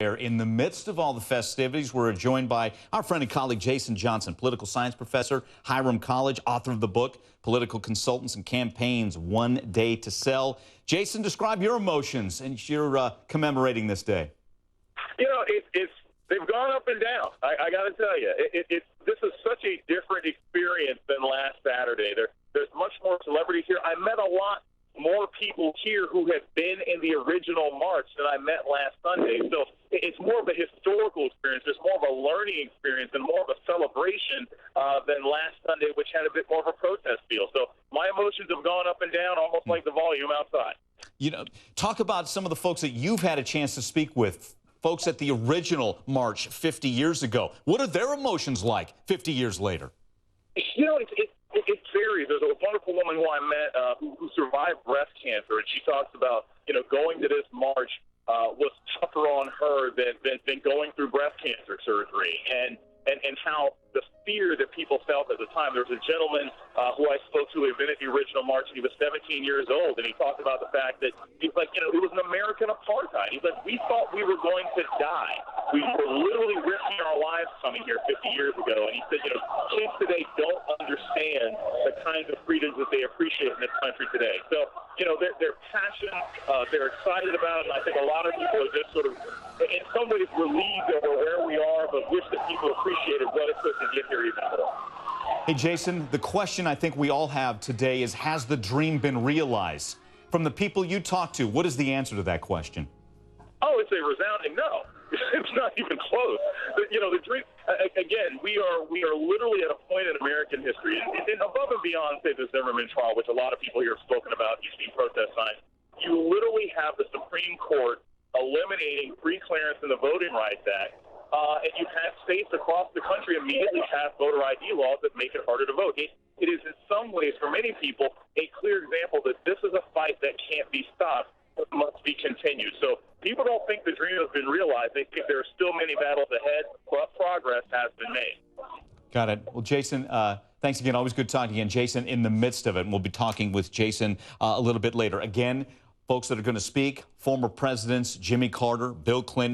In the midst of all the festivities, we're joined by our friend and colleague Jason Johnson, political science professor, Hiram College, author of the book, Political Consultants and Campaigns, One Day to Sell. Jason, describe your emotions and you're commemorating this day. You know, they've gone up and down. I got to tell you, this is such a different experience than last Saturday. There's much more celebrities here. I met a lot more people here who have been in the original march than I met last Sunday. So it's more of a historical experience. It's more of a learning experience and more of a celebration than last Sunday, which had a bit more of a protest feel. So my emotions have gone up and down almost like the volume outside. You know, talk about some of the folks that you've had a chance to speak with, folks at the original march 50 years ago. What are their emotions like 50 years later? You know, it varies. There's a wonderful woman who I met who survived breast cancer, and she talks about, going to this march was tougher on her than going through breast cancer surgery, and how the fear that people felt at the time. There was a gentleman who I spoke to who had been at the original march, and he was 17 years old, and he talked about the fact that he's like, it was an American apartheid. He's like, we thought we were going to die. We were literally risking our lives coming here 50 years ago, and he said, kids today don't understand the kinds of freedoms that they appreciate in this country today. So, they're passionate, they're excited about it, and I think a lot of people are just sort of, in some ways, relieved that we're where we are, but wish that people appreciated what it took to get here even more. Hey, Jason, the question I think we all have today is, has the dream been realized? From the people you talk to, what is the answer to that question? Oh, it's a resounding no. It's not even close. The dream, again, we are literally at a point in American history, and above and beyond, say, the Zimmerman trial, which a lot of people here have spoken about, you see protest signs, you literally have the Supreme Court eliminating free clearance in the Voting Rights Act, and you've had states across the country immediately pass voter ID laws that make it harder to vote. It is in some ways, for many people, a clear example that this is a fight that can't be stopped, but must be continued. So people don't think the dream has been realized. They think there are still many battles ahead, but progress has been made. Got it. Well, Jason, thanks again. Always good talking again. Jason, in the midst of it, and we'll be talking with Jason a little bit later. Again, folks that are going to speak, former presidents, Jimmy Carter, Bill Clinton.